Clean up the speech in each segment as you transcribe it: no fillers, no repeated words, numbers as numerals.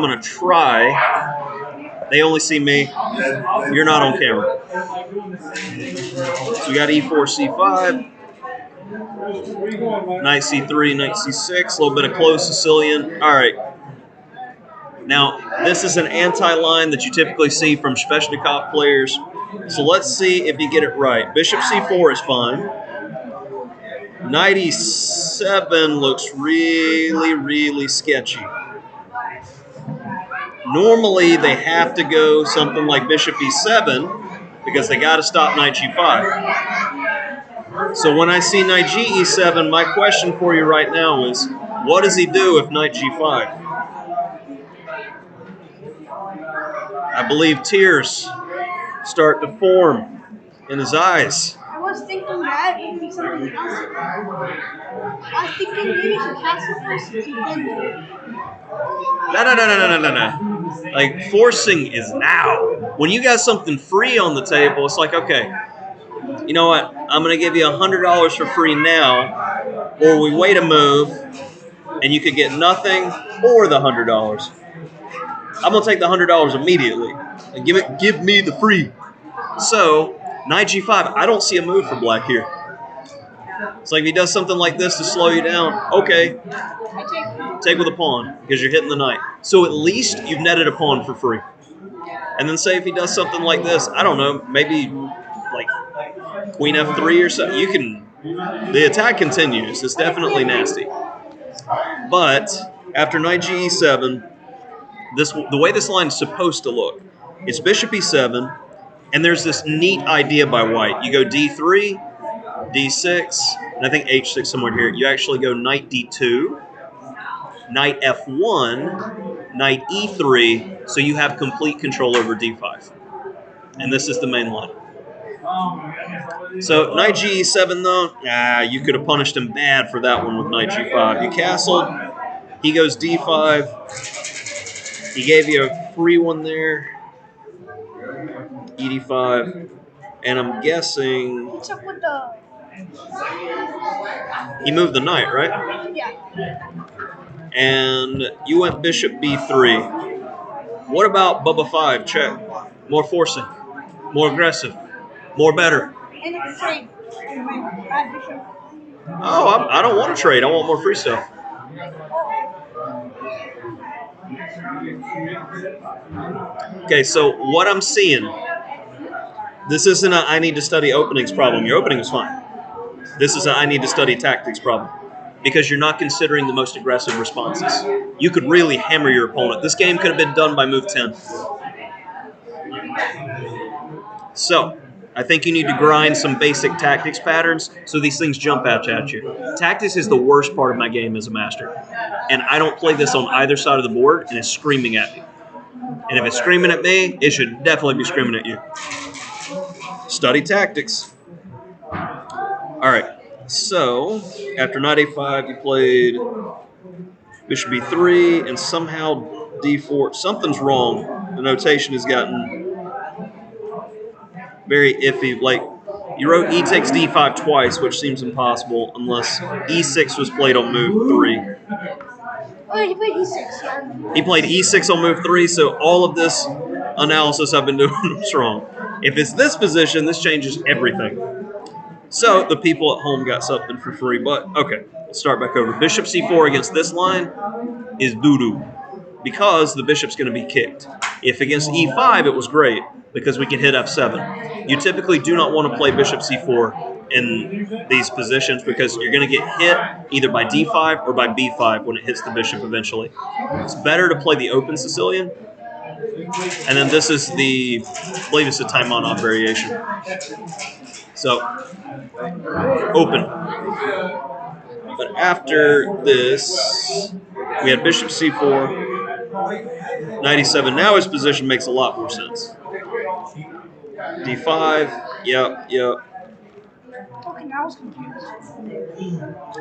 going to try. They only see me. You're not on camera. So we got e4, c5. Knight c3, knight c6. A little bit of closed Sicilian. All right. Now, this is an anti-line that you typically see from Sveshnikov players. So let's see if you get it right. Bishop c4 is fine. Knight e7 looks really, really sketchy. Normally, they have to go something like bishop e7 because they got to stop knight g5. So when I see knight g e7, my question for you right now is, what does he do if knight g5? I believe tears start to form in his eyes. I was thinking that would be something else. I was thinking maybe some castle first. No. Like, forcing is now. When you got something free on the table, it's like, okay, you know what? I'm going to give you $100 for free now, or we wait a move, and you could get nothing or the $100. I'm going to take the $100 immediately and give me the free. So, knight g5, I don't see a move for black here. It's like if he does something like this to slow you down, okay, take with a pawn because you're hitting the knight. So at least you've netted a pawn for free. And then say if he does something like this, I don't know, maybe like queen f3 or something. You can, the attack continues. It's definitely nasty. But after knight g e7, the way this line is supposed to look, it's bishop e7, and there's this neat idea by white. You go d3, d6, and I think h6 somewhere here. You actually go knight d2, knight f1, knight e3, so you have complete control over d5. And this is the main line. So knight g e7 though, you could have punished him bad for that one with knight g5. You castled, he goes d5, he gave you a free one there, e d5, and I'm guessing What's up with the... he moved the knight, right? Yeah. And you went bishop b3. What about Bubba 5? Check. More forcing, more aggressive, more better. And it's trade. Bishop. Oh, I don't want to trade. I want more free stuff. Okay, so what I'm seeing, this isn't a I need to study openings problem. Your opening is fine. This is a I need to study tactics problem because you're not considering the most aggressive responses. You could really hammer your opponent. This game could have been done by move 10. So, I think you need to grind some basic tactics patterns so these things jump out at you. Tactics is the worst part of my game as a master. And I don't play this on either side of the board, and it's screaming at me. And if it's screaming at me, it should definitely be screaming at you. Study tactics. All right. So, after knight a5, you played bishop b3, and somehow d4. Something's wrong. The notation has gotten very iffy. Like, you wrote e takes d5 twice, which seems impossible unless e6 was played on move 3. Oh, he played e6. Yeah. He played e6 on move 3, so all of this analysis I've been doing was wrong. If it's this position, this changes everything. So the people at home got something for free, but okay, let's start back over. Bishop c4 against this line is doo-doo because the bishop's going to be kicked. If against e5, it was great because we can hit f7. You typically do not want to play bishop c4 in these positions because you're going to get hit either by d5 or by b5 when it hits the bishop eventually. It's better to play the open Sicilian. And then this is the, I believe it's a Taimanov variation. So, open. But after this, we had bishop c4, knight e7. Now his position makes a lot more sense. d5, yep. Okay, now I was confused.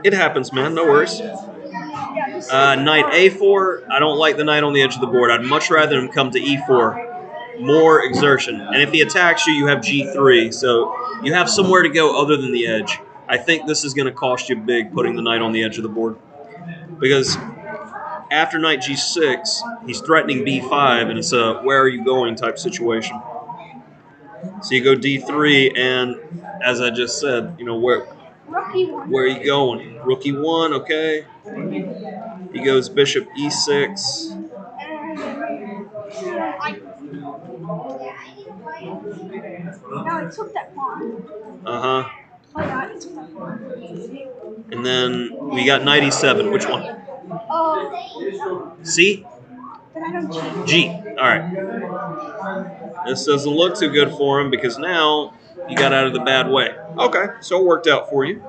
It happens, man, no worries. Knight a4, I don't like the knight on the edge of the board. I'd much rather him come to e4. More exertion. And if he attacks you, you have g3. So you have somewhere to go other than the edge. I think this is going to cost you big putting the knight on the edge of the board. Because after knight g6, he's threatening b5, and it's a where are you going type situation. So you go d3, and as I just said, where are you going? Rook e1, okay. He goes bishop e6. Now I took that pawn. Uh-huh. Oh yeah, I took that pawn. And then we got knight e7. Which one? C? Then I don't cheat. G. All right. This doesn't look too good for him because now you got out of the bad way. Okay, so it worked out for you.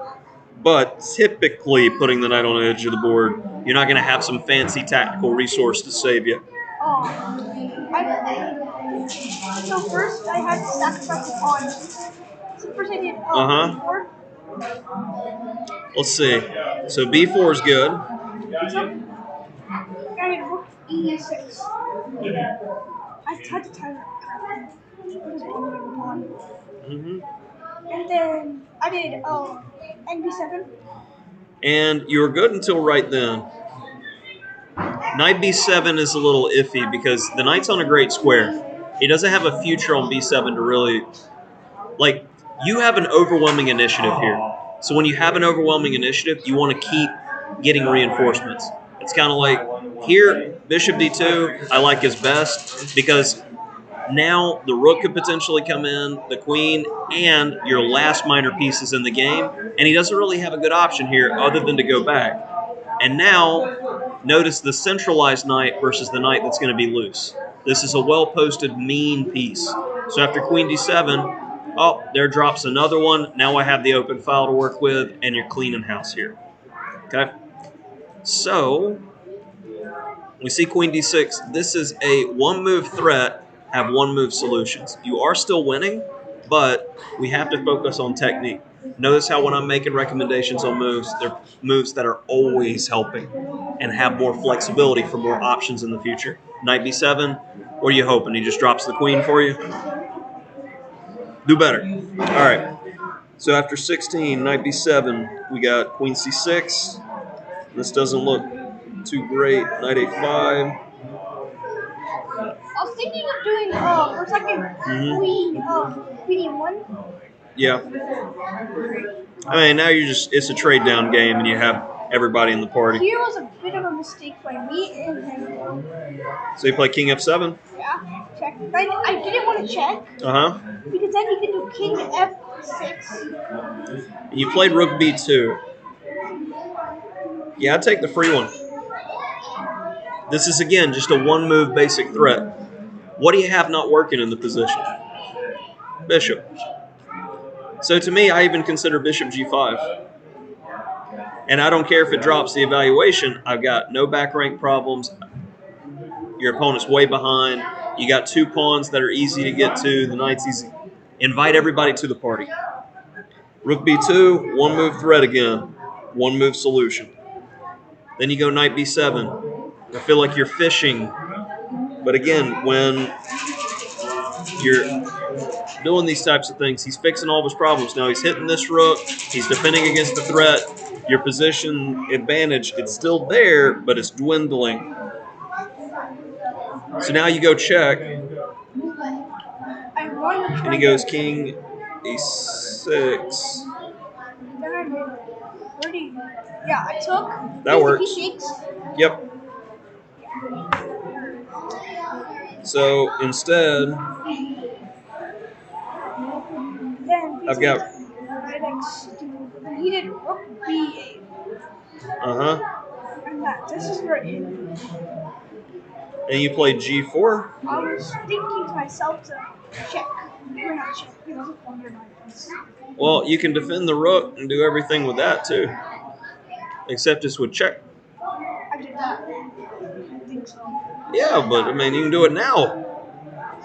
But typically, putting the knight on the edge of the board, you're not going to have some fancy tactical resource to save you. So first I had to sacrifice a pawn. So first I did b4. Let's see. So b4 is good. So I did rook e6. I had to tie that. And then I did nb7. And you were good until right then. Knight b7 is a little iffy because the knight's on a great square. He doesn't have a future on b7 to really... Like, you have an overwhelming initiative here. So when you have an overwhelming initiative, you want to keep getting reinforcements. It's kind of like, here, bishop d2, I like his best because now the rook could potentially come in, the queen, and your last minor pieces in the game. And he doesn't really have a good option here other than to go back. And now, notice the centralized knight versus the knight that's going to be loose. This is a well-posted, mean piece. So after queen d7, oh, there drops another one. Now I have the open file to work with, and you're cleaning house here. Okay? So, we see queen d6. This is a one-move threat, have one-move solutions. You are still winning, but we have to focus on technique. Notice how when I'm making recommendations on moves, they're moves that are always helping and have more flexibility for more options in the future. Knight b7, what are you hoping? He just drops the queen for you? Do better. All right. So after 16, knight b7, we got queen c6. This doesn't look too great. Knight a5. I was thinking of doing for a second queen e1. Yeah. I mean, now it's a trade down game and you have everybody in the party. Here was a bit of a mistake by me and him. So you play king f7? Yeah, check. I didn't want to check. Because then you can do king f6. And you played rook b2. Yeah, I'd take the free one. This is, again, just a one-move basic threat. What do you have not working in the position? Bishop. So to me, I even consider bishop g5. And I don't care if it drops the evaluation. I've got no back rank problems. Your opponent's way behind. You got two pawns that are easy to get to. The knight's easy. Invite everybody to the party. Rook b2, one-move threat again. One-move solution. Then you go knight b7. I feel like you're fishing. But again, when you're doing these types of things, he's fixing all of his problems. Now he's hitting this rook. He's defending against the threat. Your position advantage, it's still there, but it's dwindling. So now you go check. And he goes king e6. Yeah, I took. That works. Yep. So instead, I've got. He did rook b8. And this is where it ended. And you played g4? I was thinking to myself to check. We're not check. Well, you can defend the rook and do everything with that too. Except it's with check. I did that. I think so. Yeah, but I mean, you can do it now.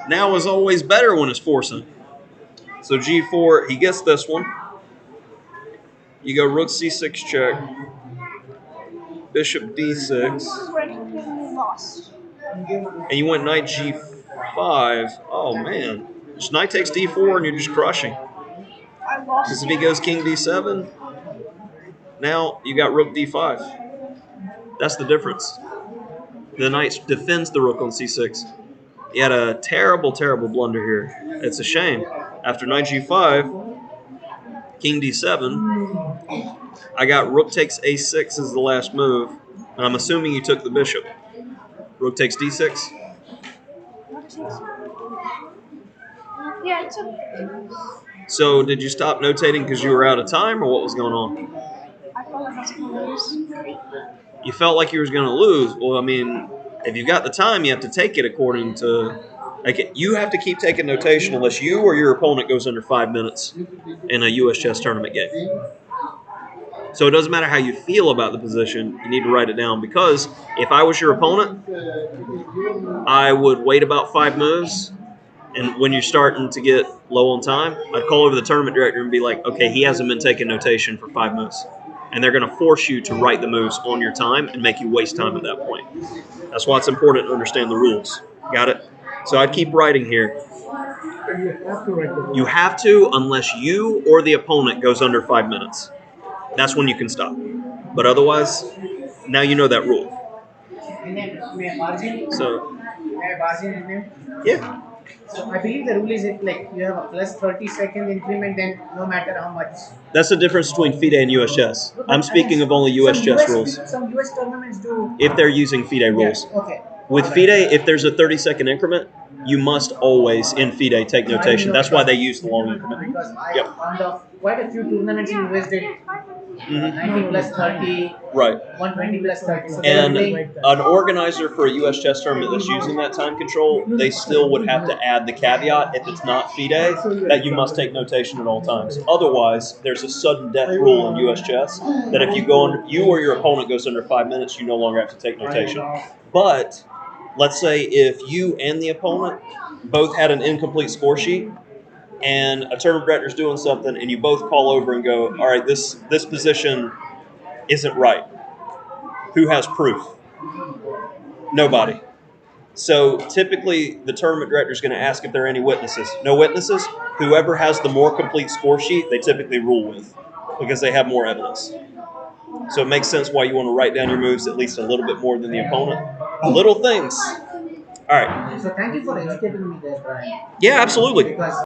Now is always better when it's forcing. So g4, he gets this one. You go rook c6 check. Bishop d6. This is where I completely lost. And you went knight g5. Oh, man. Just knight takes d4 and you're just crushing. I lost. Because if he goes king d7, now you got rook d5. That's the difference. The knight defends the rook on c6. He had a terrible, terrible blunder here. It's a shame. After knight g5, king d7, I got rook takes a6 as the last move. And I'm assuming you took the bishop. Rook takes d6. Yeah, it's okay. So did you stop notating because you were out of time, or what was going on? I felt like I was gonna lose. You felt like you was going to lose. Well, I mean, if you got the time, you have to take it according to. Like, you have to keep taking notation unless you or your opponent goes under 5 minutes in a U.S. chess tournament game. So it doesn't matter how you feel about the position, you need to write it down, because if I was your opponent, I would wait about 5 moves, and when you're starting to get low on time, I'd call over the tournament director and be like, okay, he hasn't been taking notation for 5 moves. And they're going to force you to write the moves on your time and make you waste time at that point. That's why it's important to understand the rules. Got it? So I'd keep writing here. You have to, unless you or the opponent goes under 5 minutes. That's when you can stop. But otherwise, now you know that rule. So, yeah. So I believe the rule is if like you have a plus 30-second increment, then no matter how much. That's the difference between FIDE and US chess. I'm speaking of only US chess rules. Some US tournaments do. If they're using FIDE rules. Yeah, okay. With FIDE, if there's a 30-second increment, you must always, in FIDE, take notation. That's why they use the long increment. Because I found quite a few tournaments in US did 90 plus 30, right. 120 plus 30. So and an organizer for a U.S. chess tournament that's using that time control, they still would have to add the caveat, if it's not FIDE, that you must take notation at all times. Otherwise, there's a sudden death rule in U.S. chess that if you or your opponent goes under 5 minutes, you no longer have to take notation. But let's say if you and the opponent both had an incomplete score sheet, and a tournament director's doing something, and you both call over and go, all right, this position isn't right. Who has proof? Nobody. So typically, the tournament director is going to ask if there are any witnesses. No witnesses? Whoever has the more complete score sheet, they typically rule with, because they have more evidence. So it makes sense why you want to write down your moves at least a little bit more than the opponent. Little things. All right. So thank you for educating me there, Brian. Yeah, absolutely. Because